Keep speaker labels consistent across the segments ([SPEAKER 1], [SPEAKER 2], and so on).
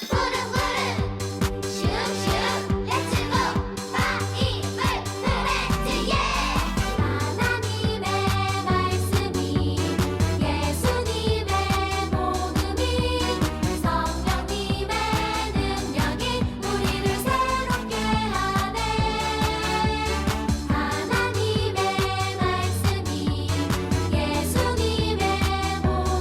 [SPEAKER 1] 후루후루 슝슝 렛츠고 바이블 프렌즈 하나님의 말씀이 예수님의 복음이 성령님의 능력이 우리를 새롭게 하네. 하나님의 말씀이 예수님의 복음이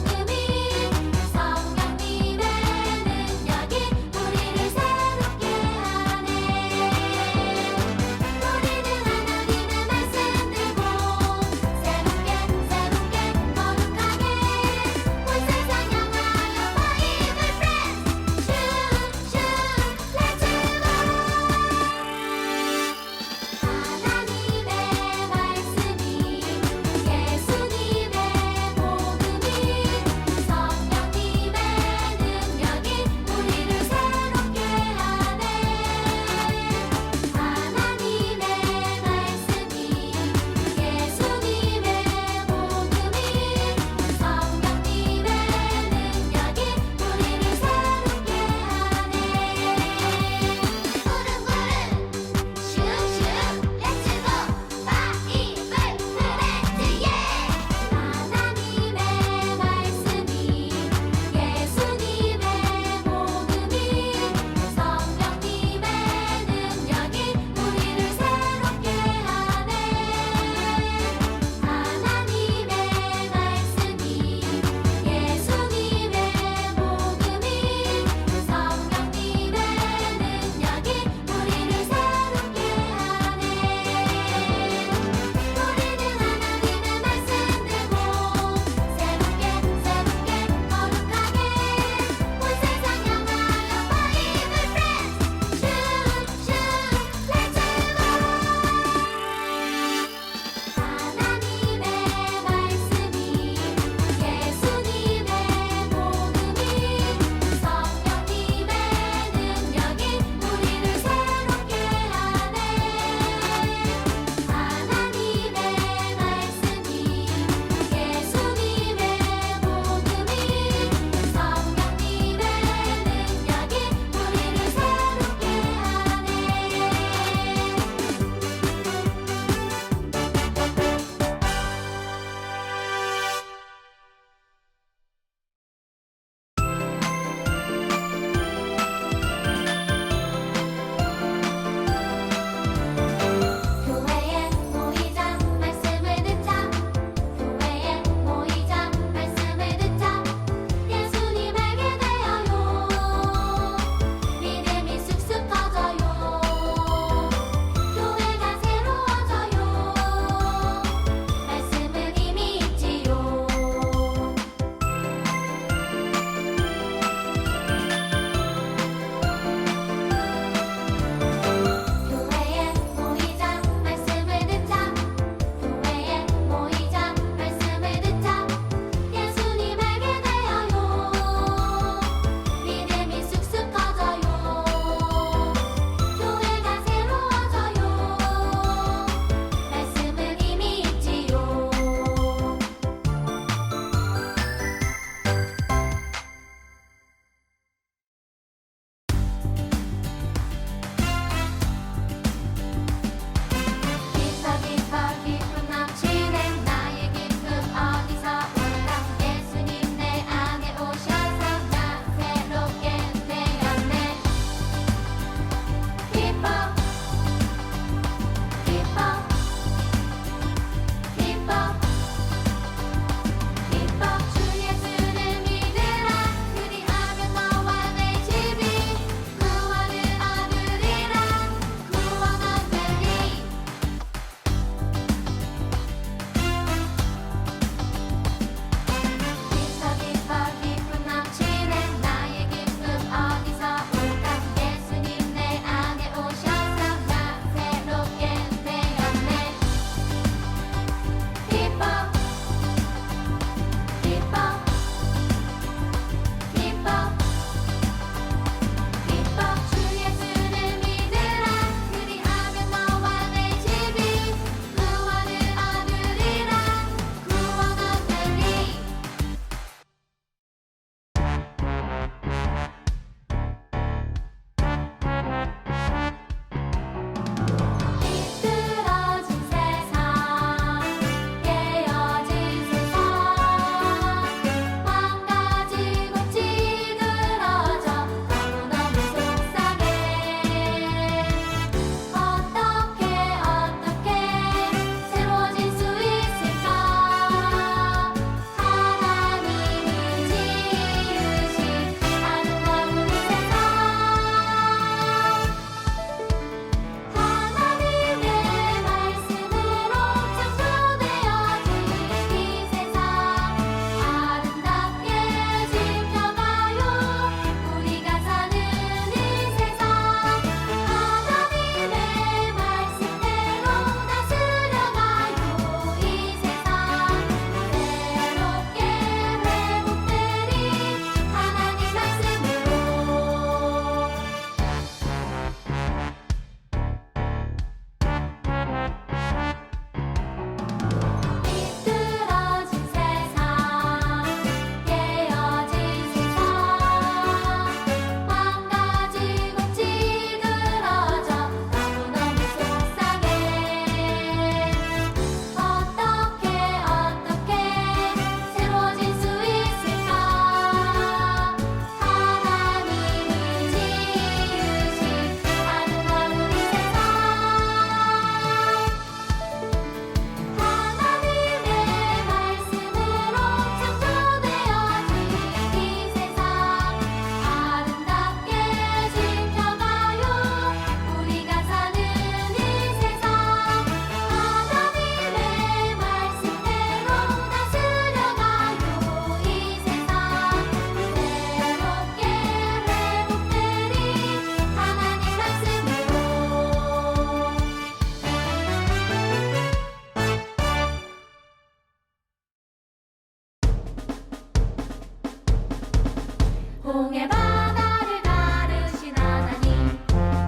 [SPEAKER 1] 홍해 바다를 가르신 하나님,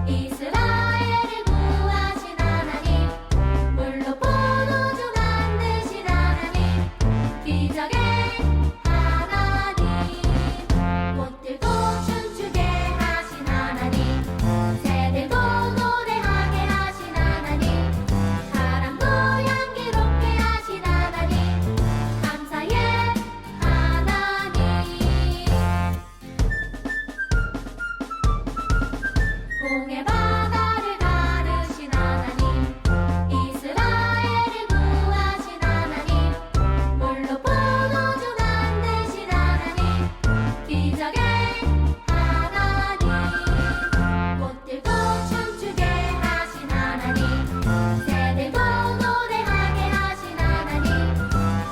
[SPEAKER 1] 이스라엘을 구하신 하나님, 물로 포도주 만드신 하나님, 기적의 하나님, 꽃들도 춤추게 하신 하나님, 새들도 노래하게 하신 하나님, 바람도 향기롭게 하신 하나님, 감사의 하나님. 홍해 바다를 가르신 하나님, 이스라엘을 구하신 하나님, 물로 포도주 만드신 하나님, 기적의 하나님, 꽃들도 춤추게 하신 하나님, 새들도 노래하게 하신 하나님,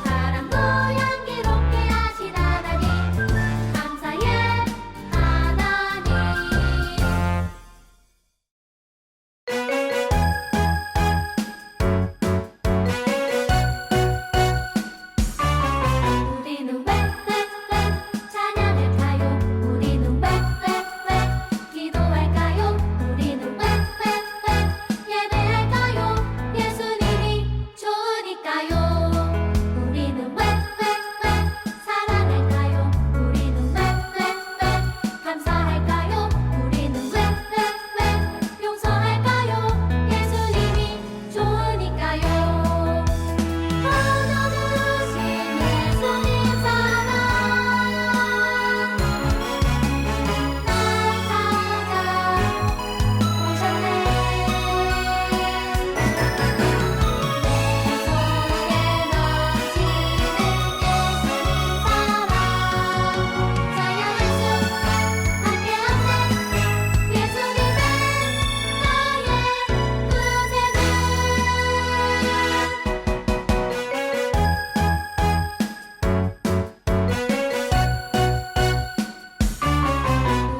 [SPEAKER 1] 바람도 향기롭게 하신 하나님, 감사의 하나님. 우리는 왜 찬양할까요? 우리는 왜 기도할까요? 우리는 왜 예배할까요? 예수님이 좋으니까요. 우리는 왜 사랑할까요? 우리는 왜 감사할까요? 우리는 왜 용서할까요? 예수님이 좋으니까요. 하나님이신 예수님 사랑, 날 찾아 오셨네. 내 속에 넘치는 예수님 사랑, 찬양할 수 함께 없네. 예수님의 나의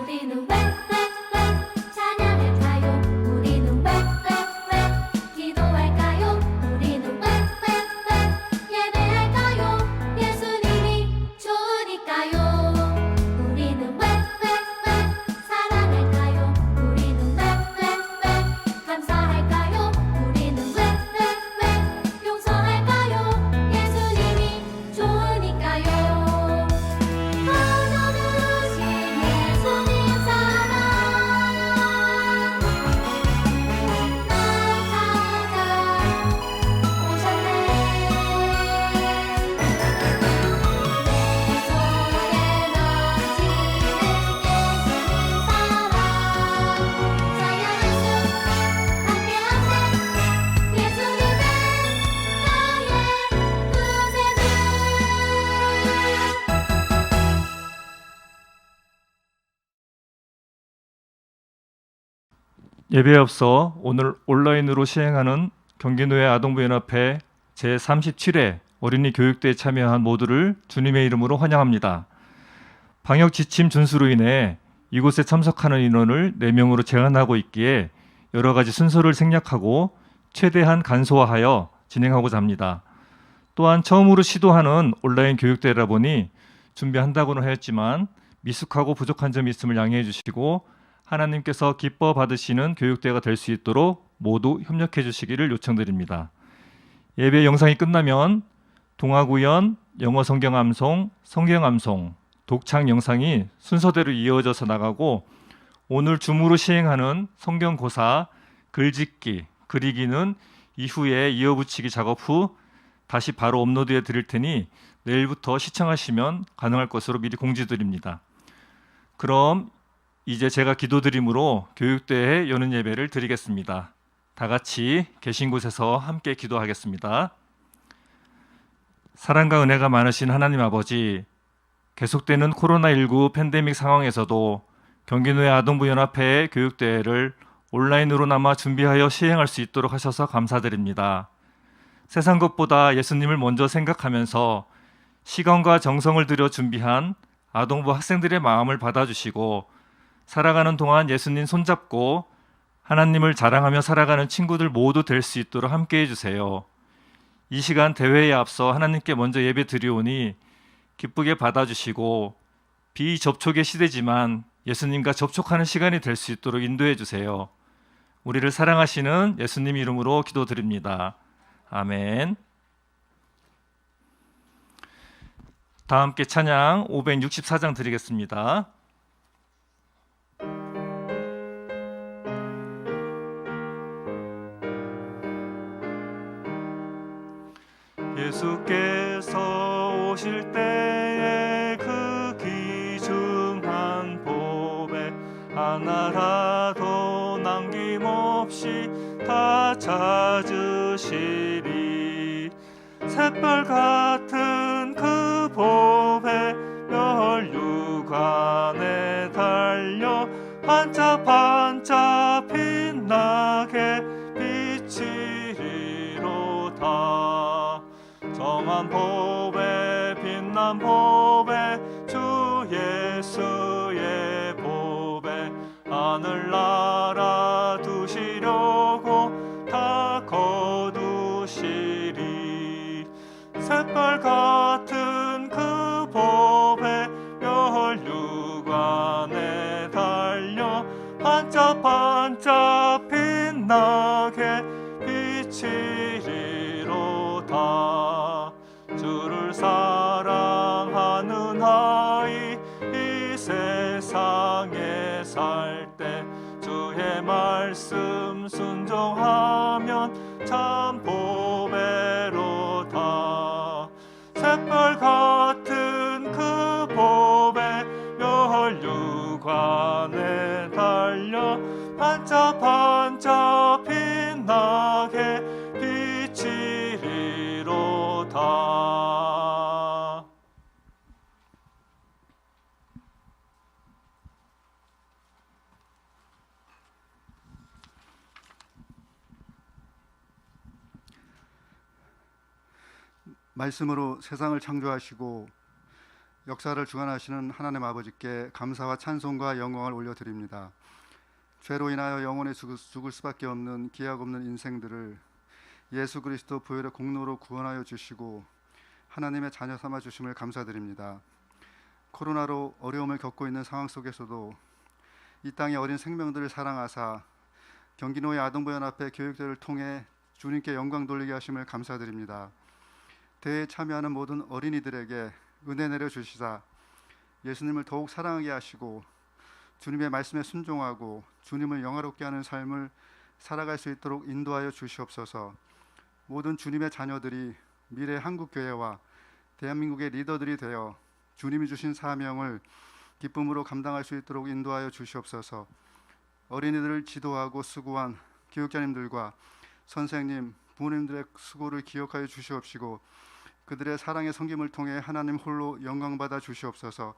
[SPEAKER 1] 우리는 왜 찬양할까요? 우리는 왜 기도할까요? 우리는 왜 예배할까요? 예수님이 좋으니까요. 우리는 왜 사랑할까요? 우리는 왜 감사할까요? 우리는 왜 용서할까요? 예수님이 좋으니까요. 하나님이신 예수님 사랑, 날 찾아 오셨네. 내 속에 넘치는 예수님 사랑, 찬양할 수 함께 없네. 예수님의 나의 구세주.
[SPEAKER 2] 예배에 앞서 오늘 온라인으로 시행하는 경기노예 아동부연합회 제37회 어린이 교육대회에 참여한 모두를 주님의 이름으로 환영합니다. 방역 지침 준수로 인해 이곳에 참석하는 인원을 4명으로 제한하고 있기에 여러 가지 순서를 생략하고 최대한 간소화하여 진행하고자 합니다. 또한 처음으로 시도하는 온라인 교육대회라 보니 준비한다고는 하였지만 미숙하고 부족한 점이 있음을 양해해 주시고 하나님께서 기뻐 받으시는 교육대회가 될 수 있도록 모두 협력해 주시기를 요청드립니다. 예배 영상이 끝나면 동화구연, 영어 성경 암송, 성경 암송, 독창 영상이 순서대로 이어져서 나가고 오늘 줌으로 시행하는 성경고사, 글짓기, 그리기는 이후에 이어붙이기 작업 후 다시 바로 업로드해 드릴 테니 내일부터 시청하시면 가능할 것으로 미리 공지드립니다. 그럼 이제 제가 기도드림으로 교육대회 여는 예배를 드리겠습니다. 다 같이 계신 곳에서 함께 기도하겠습니다. 사랑과 은혜가 많으신 하나님 아버지, 계속되는 코로나19 팬데믹 상황에서도 경기노예 아동부연합회의 교육대회를 온라인으로나마 준비하여 시행할 수 있도록 하셔서 감사드립니다. 세상 것보다 예수님을 먼저 생각하면서 시간과 정성을 들여 준비한 아동부 학생들의 마음을 받아주시고 살아가는 동안 예수님 손잡고 하나님을 자랑하며 살아가는 친구들 모두 될 수 있도록 함께해 주세요. 이 시간 대회에 앞서 하나님께 먼저 예배 드리오니 기쁘게 받아주시고 비접촉의 시대지만 예수님과 접촉하는 시간이 될 수 있도록 인도해 주세요. 우리를 사랑하시는 예수님 이름으로 기도드립니다. 아멘. 다 함께 찬양 564장 드리겠습니다. 예수께서 오실 때에 그 귀중한 보배 하나라도 남김없이 다 찾으시리. 샛별 같은 그 보배 멸류관에 달려 반짝반짝 빛나게 비치리로다. 정한 보배 빛난 보배 주 예수의 보배 하늘나라 두시려고 다 거두시리. 샛별 같은 그 보배 멸류관에 달려 반짝반짝 빛나게 비치리로다. 주를 사랑하는 아이 이 세상에 살 때 주의 말씀 순종하면 참 보배로다. 샛별 같은 그 보배 멸류관에 달려 반짝반짝 빛나게 비치리로다.
[SPEAKER 3] 말씀으로 세상을 창조하시고 역사를 주관하시는 하나님 아버지께 감사와 찬송과 영광을 올려드립니다. 죄로 인하여 영원히 죽을 수밖에 없는 기약 없는 인생들을 예수 그리스도 보혈의 공로로 구원하여 주시고 하나님의 자녀 삼아 주심을 감사드립니다. 코로나로 어려움을 겪고 있는 상황 속에서도 이 땅의 어린 생명들을 사랑하사 경기노예 아동부연합회 교육대를 통해 주님께 영광 돌리게 하심을 감사드립니다. 대회에 참여하는 모든 어린이들에게 은혜 내려주시사 예수님을 더욱 사랑하게 하시고 주님의 말씀에 순종하고 주님을 영화롭게 하는 삶을 살아갈 수 있도록 인도하여 주시옵소서. 모든 주님의 자녀들이 미래 한국교회와 대한민국의 리더들이 되어 주님이 주신 사명을 기쁨으로 감당할 수 있도록 인도하여 주시옵소서. 어린이들을 지도하고 수고한 교육자님들과 선생님, 부모님들의 수고를 기억하여 주시옵시고 그들의 사랑의 섬김을 통해 하나님 홀로 영광받아 주시옵소서.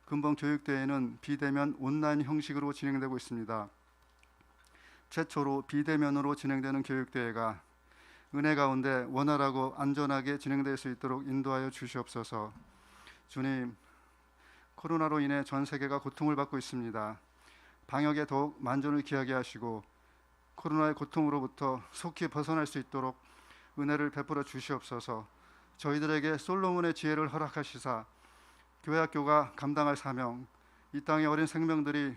[SPEAKER 3] 근본 교육대회는 비대면 온라인 형식으로 진행되고 있습니다. 최초로 비대면으로 진행되는 교육대회가 은혜 가운데 원활하고 안전하게 진행될 수 있도록 인도하여 주시옵소서. 주님, 코로나로 인해 전 세계가 고통을 받고 있습니다. 방역에 더욱 만전을 기하게 하시고 코로나의 고통으로부터 속히 벗어날 수 있도록 은혜를 베풀어 주시옵소서. 저희들에게 솔로몬의 지혜를 허락하시사 교회학교가 감당할 사명, 이 땅의 어린 생명들이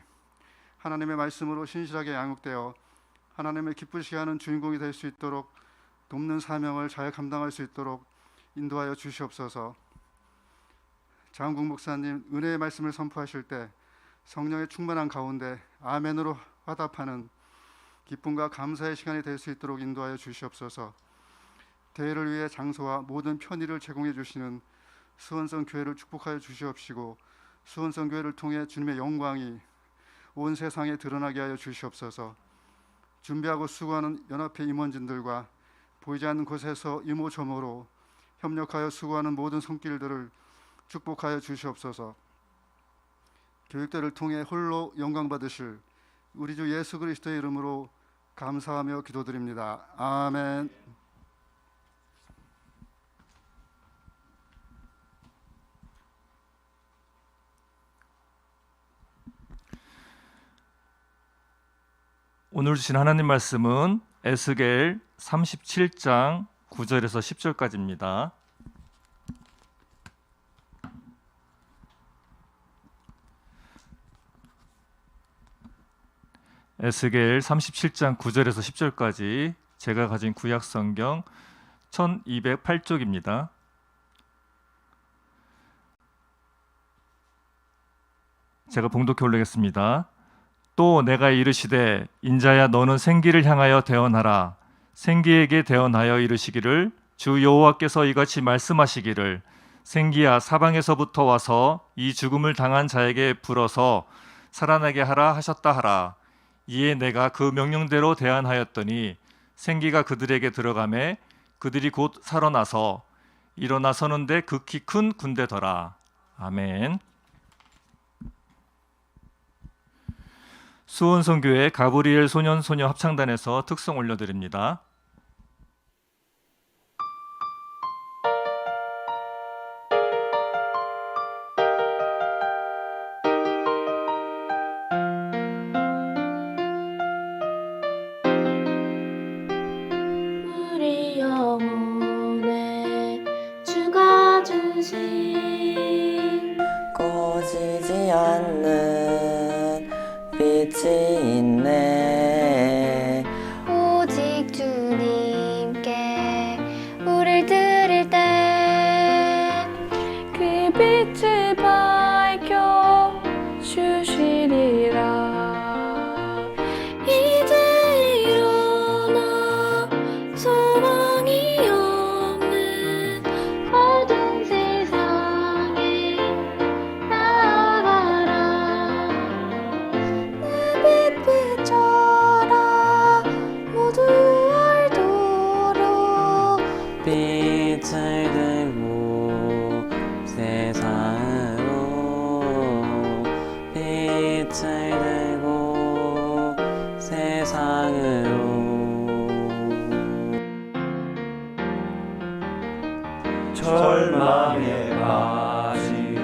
[SPEAKER 3] 하나님의 말씀으로 신실하게 양육되어 하나님을 기쁘시게 하는 주인공이 될 수 있도록 돕는 사명을 잘 감당할 수 있도록 인도하여 주시옵소서. 장국 목사님 은혜의 말씀을 선포하실 때 성령의 충만한 가운데 아멘으로 화답하는 기쁨과 감사의 시간이 될 수 있도록 인도하여 주시옵소서. 대회를 위해 장소와 모든 편의를 제공해 주시는 수원성 교회를 축복하여 주시옵시고 수원성 교회를 통해 주님의 영광이 온 세상에 드러나게 하여 주시옵소서. 준비하고 수고하는 연합회 임원진들과 보이지 않는 곳에서 이모저모로 협력하여 수고하는 모든 손길들을 축복하여 주시옵소서. 교육대를 통해 홀로 영광 받으실 우리 주 예수 그리스도의 이름으로 감사하며 기도드립니다. 아멘.
[SPEAKER 2] 오늘 주신 하나님 말씀은 에스겔 37장 9절에서 10절까지입니다. 에스겔 37장 9절에서 10절까지 제가 가진 구약 성경 1208쪽입니다. 제가 봉독해 올리겠습니다. 또 내가 이르시되 인자야 너는 생기를 향하여 대언하라. 생기에게 대언하여 이르시기를 주 여호와께서 이같이 말씀하시기를 생기야 사방에서부터 와서 이 죽음을 당한 자에게 불어서 살아나게 하라 하셨다 하라. 이에 내가 그 명령대로 대언하였더니 생기가 그들에게 들어가매 그들이 곧 살아나서 일어나 서는데 극히 큰 군대더라. 아멘. 수원성교회 가브리엘 소년 소녀 합창단에서 특성 올려드립니다.
[SPEAKER 1] 우리 영혼에 주가 주신
[SPEAKER 4] 꺼지지 않는 빛이 있네.
[SPEAKER 1] 오직 주님께 우릴 드릴 때 그 빛을 밝혀 주시리라. 이제 일어나 소망이 없는 어두운 세상에 나아가라. 내 빛 비춰라. 모두 알도록
[SPEAKER 4] 빛을 들고 세상으로 빛을 들고 세상으로
[SPEAKER 5] 절망에 빠진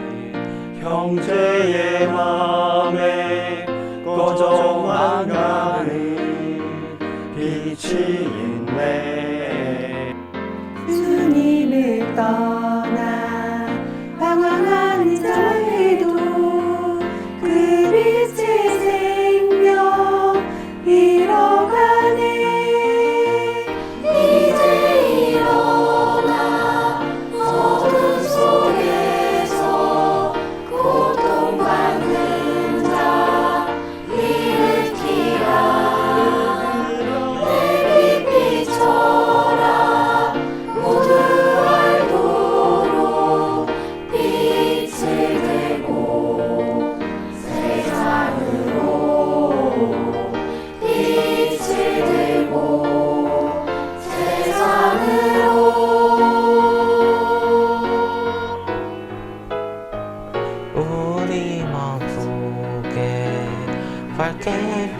[SPEAKER 5] 형제의 맘에 꺼져만 가는 빛이 있네.
[SPEAKER 6] 주님을 떠나 방황한 자에도 그 빛의 생명 잃어가네.
[SPEAKER 1] 이제 일어나 어둠 속에서 고통받는 자 일으키라. 내 빛 비춰라. 모두 알도록 빛을 들고 세상으로 빛을 들고 세상으로.
[SPEAKER 4] 우리 마음속에 밝게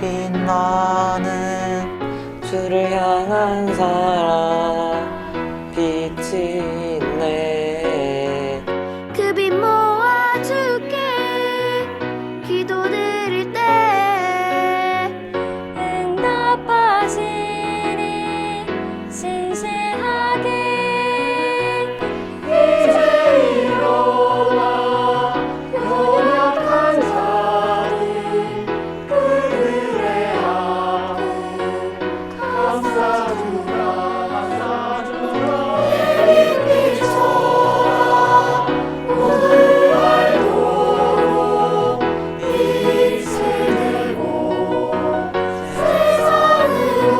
[SPEAKER 4] 빛나는 주를 향한 사랑 빛이 있네.
[SPEAKER 1] 그 빛 모아줄게. 기도드릴 때 응답하시니 신실하게. 이제 일어나 연약한 자들 그들의 아픔 감싸주라. 내 빛 비춰라. 모두 알도록 빛을 들고 세상으로.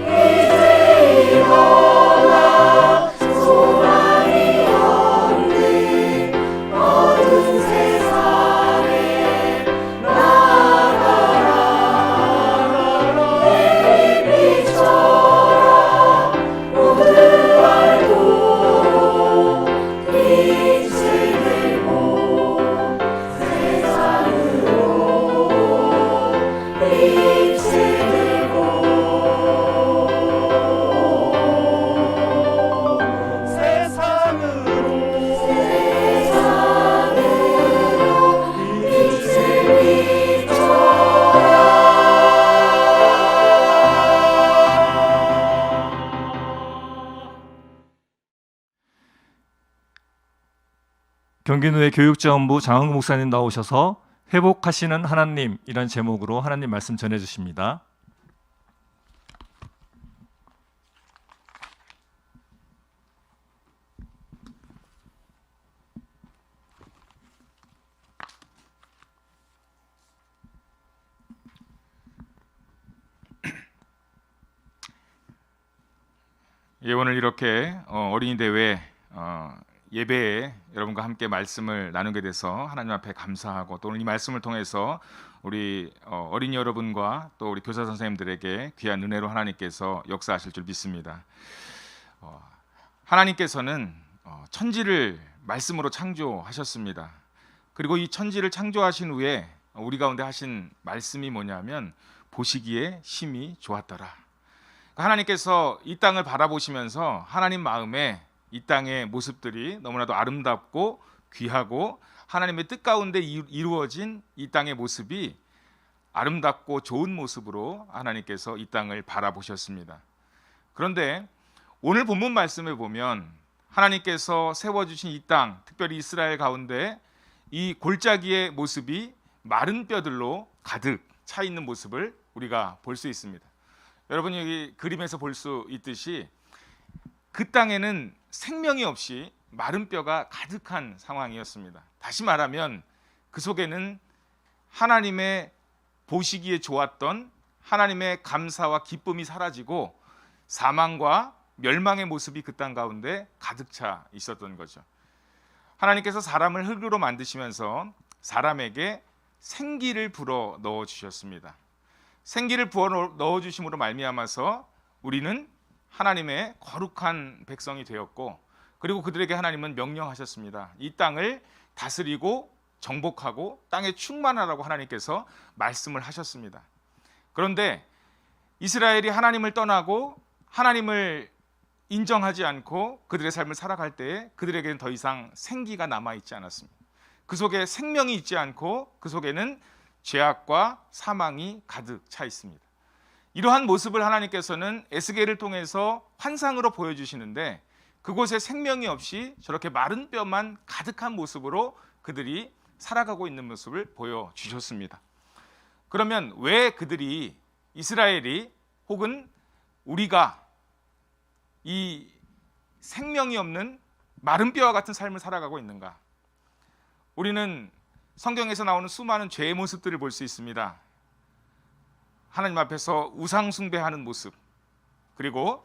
[SPEAKER 1] 이제 일어나 소망이 없는 어두운 세상에 나아가라. 내 빛 비춰라. 모두 알도록 빛을 들고 세상으로. 빛을 들고
[SPEAKER 5] 세상으로
[SPEAKER 1] 빛을
[SPEAKER 2] 경기노회 교육자원부 장흥 목사님 나오셔서 회복하시는 하나님이란 제목으로 하나님 말씀 전해 주십니다.
[SPEAKER 7] 예, 오늘 이렇게 어린이 대회 예배에 여러분과 함께 말씀을 나누게 돼서 하나님 앞에 감사하고, 또 오늘 이 말씀을 통해서 우리 어린이 여러분과 또 우리 교사 선생님들에게 귀한 은혜로 하나님께서 역사하실 줄 믿습니다. 하나님께서는 천지를 말씀으로 창조하셨습니다. 그리고 이 천지를 창조하신 후에 우리 가운데 하신 말씀이 뭐냐면 보시기에 심히 좋았더라. 하나님께서 이 땅을 바라보시면서 하나님 마음에 이 땅의 모습들이 너무나도 아름답고 귀하고 하나님의 뜻 가운데 이루어진 이 땅의 모습이 아름답고 좋은 모습으로 하나님께서 이 땅을 바라보셨습니다. 그런데 오늘 본문 말씀을 보면 하나님께서 세워주신 이 땅, 특별히 이스라엘 가운데 이 골짜기의 모습이 마른 뼈들로 가득 차 있는 모습을 우리가 볼 수 있습니다. 여러분이 여기 그림에서 볼 수 있듯이 그 땅에는 생명이 없이 마른 뼈가 가득한 상황이었습니다. 다시 말하면 그 속에는 하나님의 보시기에 좋았던 하나님의 감사와 기쁨이 사라지고 사망과 멸망의 모습이 그 땅 가운데 가득 차 있었던 거죠. 하나님께서 사람을 흙으로 만드시면서 사람에게 생기를 불어 넣어 주셨습니다. 생기를 부어 넣어 주심으로 말미암아서 우리는 하나님의 거룩한 백성이 되었고, 그리고 그들에게 하나님은 명령하셨습니다. 이 땅을 다스리고 정복하고 땅에 충만하라고 하나님께서 말씀을 하셨습니다. 그런데 이스라엘이 하나님을 떠나고 하나님을 인정하지 않고 그들의 삶을 살아갈 때에 그들에게는 더 이상 생기가 남아있지 않았습니다. 그 속에 생명이 있지 않고 그 속에는 죄악과 사망이 가득 차 있습니다. 이러한 모습을 하나님께서는 에스겔을 통해서 환상으로 보여주시는데, 그곳에 생명이 없이 저렇게 마른 뼈만 가득한 모습으로 그들이 살아가고 있는 모습을 보여주셨습니다. 그러면 왜 그들이, 이스라엘이 혹은 우리가 이 생명이 없는 마른 뼈와 같은 삶을 살아가고 있는가? 우리는 성경에서 나오는 수많은 죄의 모습들을 볼 수 있습니다. 하나님 앞에서 우상 숭배하는 모습, 그리고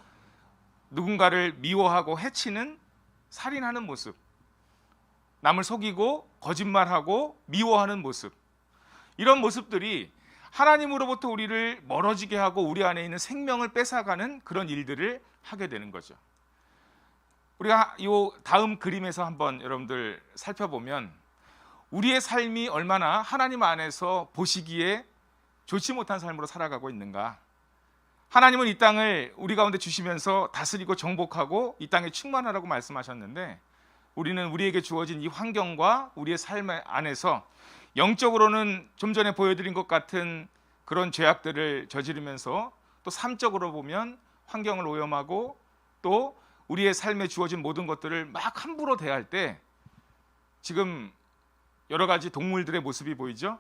[SPEAKER 7] 누군가를 미워하고 해치는 살인하는 모습, 남을 속이고 거짓말하고 미워하는 모습, 이런 모습들이 하나님으로부터 우리를 멀어지게 하고 우리 안에 있는 생명을 뺏어가는 그런 일들을 하게 되는 거죠. 우리가 이 다음 그림에서 한번 여러분들 살펴보면 우리의 삶이 얼마나 하나님 안에서 보시기에 좋지 못한 삶으로 살아가고 있는가. 하나님은 이 땅을 우리 가운데 주시면서 다스리고 정복하고 이 땅에 충만하라고 말씀하셨는데, 우리는 우리에게 주어진 이 환경과 우리의 삶 안에서 영적으로는 좀 전에 보여드린 것 같은 그런 죄악들을 저지르면서, 또 삶적으로 보면 환경을 오염하고 또 우리의 삶에 주어진 모든 것들을 막 함부로 대할 때 지금 여러 가지 동물들의 모습이 보이죠.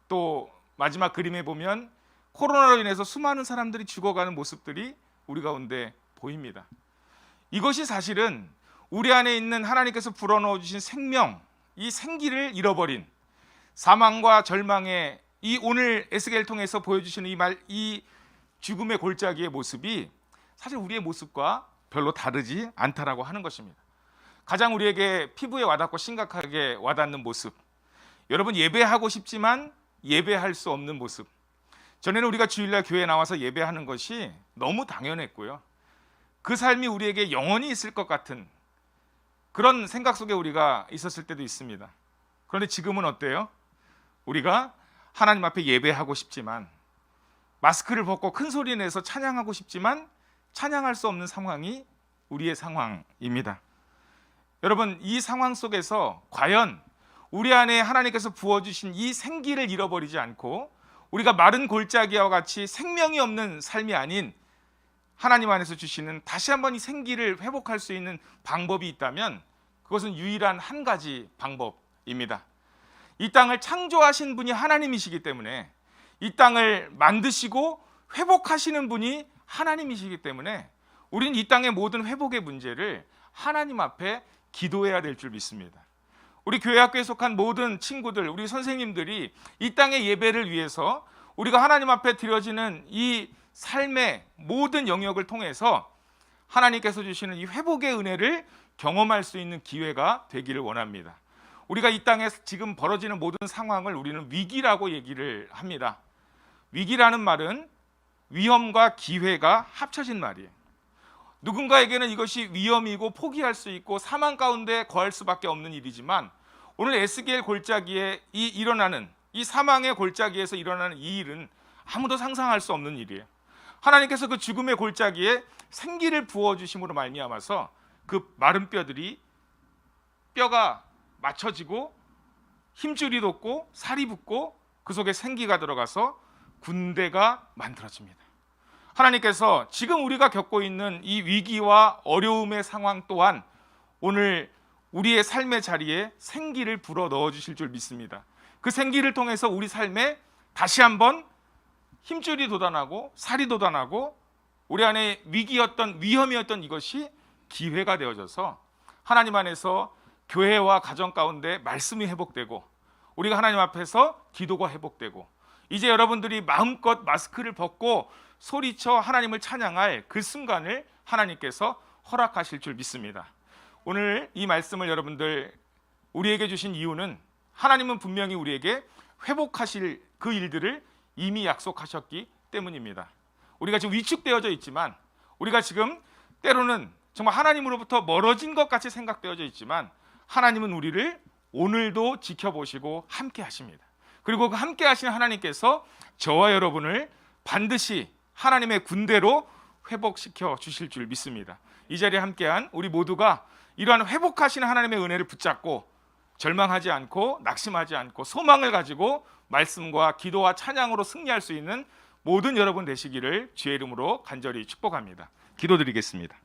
[SPEAKER 7] 또 마지막 그림에 보면 코로나로 인해서 수많은 사람들이 죽어가는 모습들이 우리 가운데 보입니다. 이것이 사실은 우리 안에 있는 하나님께서 불어넣어 주신 생명, 이 생기를 잃어버린 사망과 절망의 이 오늘 에스겔을 통해서 보여주시는 이 죽음의 골짜기의 모습이 사실 우리의 모습과 별로 다르지 않다라고 하는 것입니다. 가장 우리에게 피부에 와닿고 심각하게 와닿는 모습, 여러분 예배하고 싶지만 예배할 수 없는 모습. 전에는 우리가 주일날 교회에 나와서 예배하는 것이 너무 당연했고요, 그 삶이 우리에게 영원히 있을 것 같은 그런 생각 속에 우리가 있었을 때도 있습니다. 그런데 지금은 어때요? 우리가 하나님 앞에 예배하고 싶지만, 마스크를 벗고 큰 소리 내서 찬양하고 싶지만 찬양할 수 없는 상황이 우리의 상황입니다. 여러분, 이 상황 속에서 과연 우리 안에 하나님께서 부어주신 이 생기를 잃어버리지 않고 우리가 마른 골짜기와 같이 생명이 없는 삶이 아닌 하나님 안에서 주시는 다시 한번 이 생기를 회복할 수 있는 방법이 있다면 그것은 유일한 한 가지 방법입니다. 이 땅을 창조하신 분이 하나님이시기 때문에, 이 땅을 만드시고 회복하시는 분이 하나님이시기 때문에 우리는 이 땅의 모든 회복의 문제를 하나님 앞에 기도해야 될 줄 믿습니다. 우리 교회학교에 속한 모든 친구들, 우리 선생님들이 이 땅의 예배를 위해서 우리가 하나님 앞에 드려지는 이 삶의 모든 영역을 통해서 하나님께서 주시는 이 회복의 은혜를 경험할 수 있는 기회가 되기를 원합니다. 우리가 이 땅에 지금 벌어지는 모든 상황을 우리는 위기라고 얘기를 합니다. 위기라는 말은 위험과 기회가 합쳐진 말이에요. 누군가에게는 이것이 위험이고 포기할 수 있고 사망 가운데 거할 수밖에 없는 일이지만, 오늘 에스겔 골짜기에 일어나는 이 사망의 골짜기에서 일어나는 이 일은 아무도 상상할 수 없는 일이에요. 하나님께서 그 죽음의 골짜기에 생기를 부어주심으로 말미암아서 그 마른 뼈가 맞춰지고 힘줄이 돋고 살이 붙고 그 속에 생기가 들어가서 군대가 만들어집니다. 하나님께서 지금 우리가 겪고 있는 이 위기와 어려움의 상황 또한 오늘 우리의 삶의 자리에 생기를 불어 넣어 주실 줄 믿습니다. 그 생기를 통해서 우리 삶에 다시 한번 힘줄이 돋아나고 살이 돋아나고 우리 안에 위험이었던 이것이 기회가 되어져서 하나님 안에서 교회와 가정 가운데 말씀이 회복되고, 우리가 하나님 앞에서 기도가 회복되고, 이제 여러분들이 마음껏 마스크를 벗고 소리쳐 하나님을 찬양할 그 순간을 하나님께서 허락하실 줄 믿습니다. 오늘 이 말씀을 여러분들 우리에게 주신 이유는 하나님은 분명히 우리에게 회복하실 그 일들을 이미 약속하셨기 때문입니다. 우리가 지금 위축되어져 있지만, 우리가 지금 때로는 정말 하나님으로부터 멀어진 것 같이 생각되어져 있지만, 하나님은 우리를 오늘도 지켜보시고 함께 하십니다. 그리고 그 함께 하시는 하나님께서 저와 여러분을 반드시 하나님의 군대로 회복시켜 주실 줄 믿습니다. 이 자리에 함께한 우리 모두가 이러한 회복하시는 하나님의 은혜를 붙잡고 절망하지 않고 낙심하지 않고 소망을 가지고 말씀과 기도와 찬양으로 승리할 수 있는 모든 여러분 되시기를 주의 이름으로 간절히 축복합니다. 기도드리겠습니다.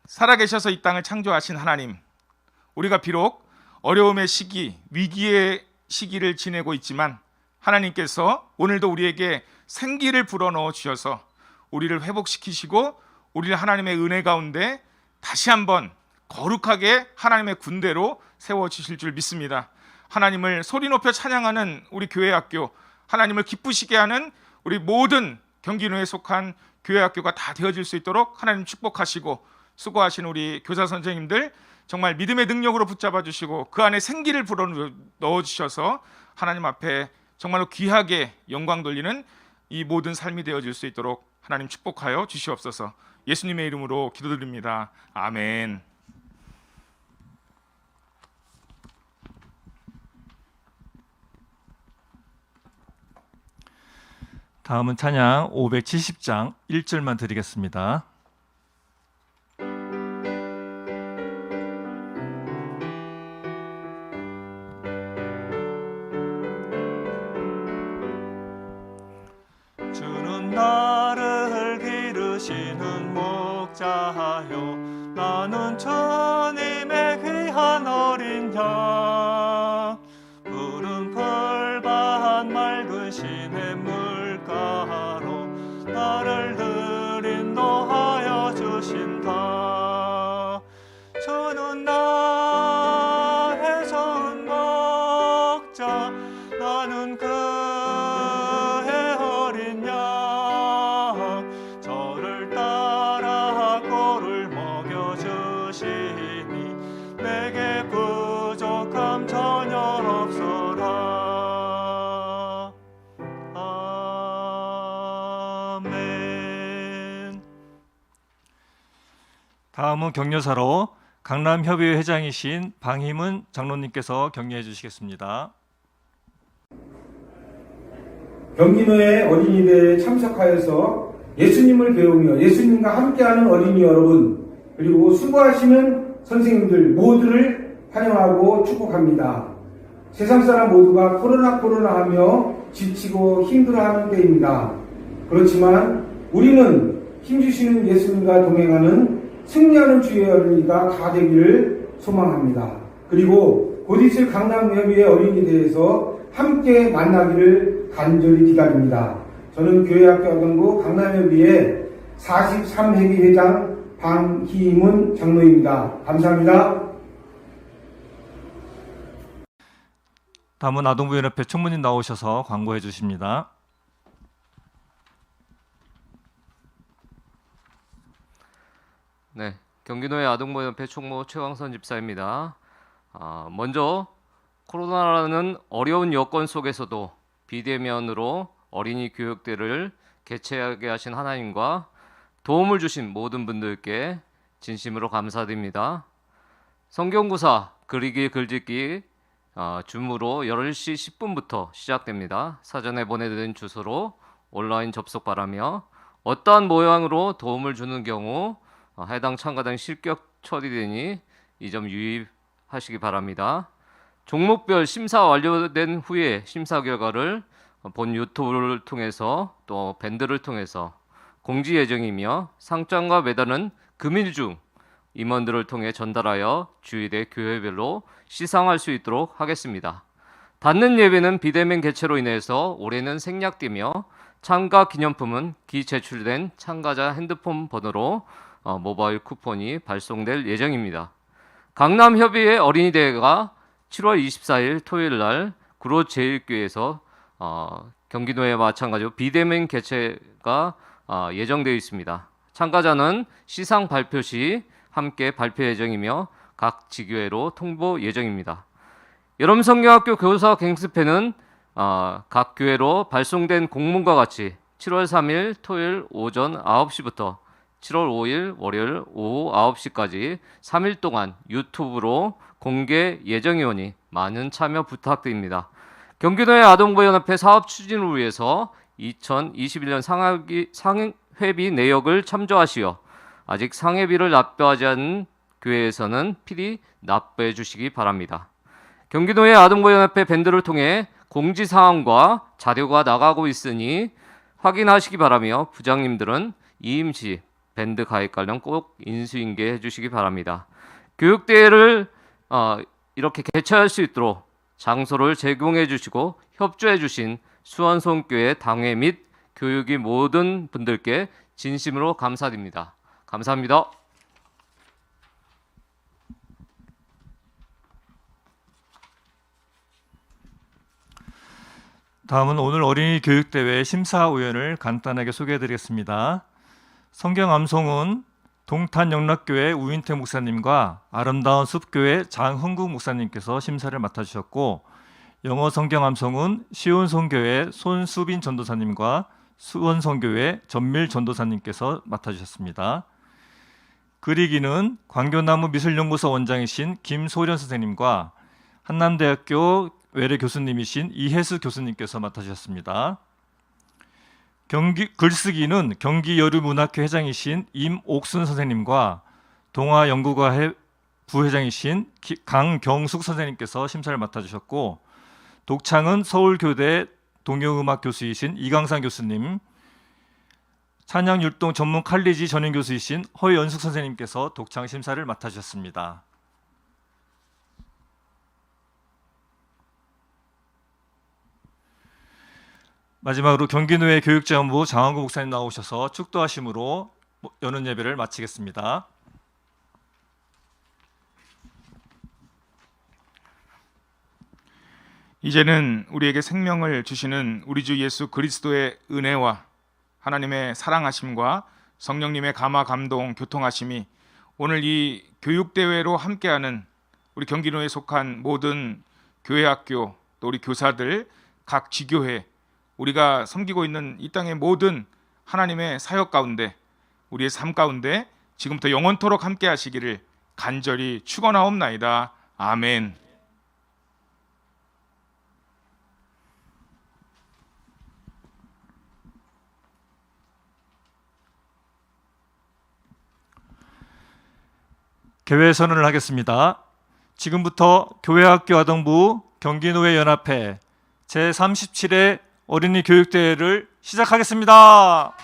[SPEAKER 7] 살아계셔서 이 땅을 창조하신 하나님, 우리가 비록 어려움의 시기, 위기의 시기를 지내고 있지만 하나님께서 오늘도 우리에게 생기를 불어넣어 주셔서 우리를 회복시키시고 우리를 하나님의 은혜 가운데 다시 한번 거룩하게 하나님의 군대로 세워주실 줄 믿습니다. 하나님을 소리 높여 찬양하는 우리 교회학교, 하나님을 기쁘시게 하는 우리 모든 경기도에 속한 교회학교가 다 되어질 수 있도록 하나님 축복하시고, 수고하신 우리 교사 선생님들 정말 믿음의 능력으로 붙잡아 주시고 그 안에 생기를 불어넣어 주셔서 하나님 앞에 정말로 귀하게 영광 돌리는 이 모든 삶이 되어질 수 있도록 하나님 축복하여 주시옵소서. 예수님의 이름으로 기도드립니다. 아멘.
[SPEAKER 2] 다음은 찬양 570장 1절만 드리겠습니다. 주는 나를 기르시는 목자요, 나는 주님의 귀한 어린 양. 푸른 풀밭 맑은 시냇 물가로 나를 늘 인도하여 주신다. 주는 나의 좋은 목자, 나는 그의 어린 양. 저를 따라 꼴을 먹여주시니 내게 부족함 전혀 없어라. 아멘. 다음은 격려사로 강남협의회 회장이신 방희문 장로님께서 격려해 주시겠습니다.
[SPEAKER 8] 경기도의 어린이대회에 참석하여서 예수님을 배우며 예수님과 함께하는 어린이 여러분, 그리고 수고하시는 선생님들 모두를 환영하고 축복합니다. 세상 사람 모두가 코로나 하며 지치고 힘들어하는 때입니다. 그렇지만 우리는 힘주시는 예수님과 동행하는 승리하는 주의 어린이가 다 되기를 소망합니다. 그리고 곧 있을 강남협의회 어린이대회에서 함께 만나기를 간절히 기다립니다. 저는 교회학교 아동부 강남협의회 43회기 회장 방희문 장로입니다. 감사합니다.
[SPEAKER 2] 다음은 아동부연합회 총무님 나오셔서 광고해 주십니다.
[SPEAKER 9] 네, 경기도의 아동부연합회 총무 최광선 집사입니다. 먼저 코로나라는 어려운 여건 속에서도 비대면으로 어린이 교육대를 개최하게 하신 하나님과 도움을 주신 모든 분들께 진심으로 감사드립니다. 성경구사, 그리기, 글짓기 줌으로 10시 10분부터 시작됩니다. 사전에 보내드린 주소로 온라인 접속 바라며 어떠한 모양으로 도움을 주는 경우 해당 참가당 실격 처리되니 이 점 유의하시기 바랍니다. 종목별 심사 완료된 후에 심사 결과를 본 유튜브를 통해서 또 밴드를 통해서 공지 예정이며 상장과 메달은 금일 중 임원들을 통해 전달하여 주일에 교회별로 시상할 수 있도록 하겠습니다. 닫는 예배는 비대면 개최로 인해서 올해는 생략되며 참가 기념품은 기제출된 참가자 핸드폰 번호로 모바일 쿠폰이 발송될 예정입니다. 강남협의회 어린이대회가 7월 24일 토요일 날 구로 제1교에서 경기도에 마찬가지로 비대면 개최가 예정되어 있습니다. 참가자는 시상 발표 시 함께 발표 예정이며 각 지교회로 통보 예정입니다. 여름 성경학교 교사 갱습회는 각 교회로 발송된 공문과 같이 7월 3일 토요일 오전 9시부터 7월 5일 월요일 오후 9시까지 3일 동안 유튜브로 공개 예정이오니 많은 참여 부탁드립니다. 경기도의 아동부연합회 사업 추진을 위해서 2021년 상회비 내역을 참조하시어 아직 상회비를 납부하지 않은 교회에서는 필히 납부해 주시기 바랍니다. 경기도의 아동부연합회 밴드를 통해 공지사항과 자료가 나가고 있으니 확인하시기 바라며 부장님들은 이임시 밴드 가입 관련 꼭 인수인계해 주시기 바랍니다. 교육대회를 이렇게 개최할 수 있도록 장소를 제공해 주시고 협조해 주신 수원송교회 당회 및 교육이 모든 분들께 진심으로 감사드립니다. 감사합니다.
[SPEAKER 2] 다음은 오늘 어린이 교육대회 심사위원을 간단하게 소개해드리겠습니다. 성경 암송은 동탄영락교회 우인태 목사님과 아름다운 숲교회 장흥국 목사님께서 심사를 맡아주셨고, 영어 성경 암송은 시온성교회 손수빈 전도사님과 수원성교회 전밀 전도사님께서 맡아주셨습니다. 그리기는 광교나무 미술연구소 원장이신 김소련 선생님과 한남대학교 외래 교수님이신 이혜수 교수님께서 맡아주셨습니다. 글쓰기는 경기여류문학회 회장이신 임옥순 선생님과 동아연구가 부회장이신 강경숙 선생님께서 심사를 맡아주셨고, 독창은 서울교대 동요음악 교수이신 이강산 교수님, 찬양율동 전문 칼리지 전임 교수이신 허연숙 선생님께서 독창 심사를 맡아주셨습니다. 마지막으로 경기노회 교육자원부 장한구 목사님 나오셔서 축도하심으로 여는 예배를 마치겠습니다.
[SPEAKER 7] 이제는 우리에게 생명을 주시는 우리 주 예수 그리스도의 은혜와 하나님의 사랑하심과 성령님의 감화 감동 교통하심이 오늘 이 교육대회로 함께하는 우리 경기노에 속한 모든 교회학교 또 우리 교사들 각 지교회 우리가 섬기고 있는 이 땅의 모든 하나님의 사역 가운데 우리의 삶 가운데 지금부터 영원토록 함께 하시기를 간절히 축원하옵나이다. 아멘.
[SPEAKER 2] 개회 선언을 하겠습니다. 지금부터 교회학교 아동부 경기노회 연합회 제37회 어린이 교육대회를 시작하겠습니다.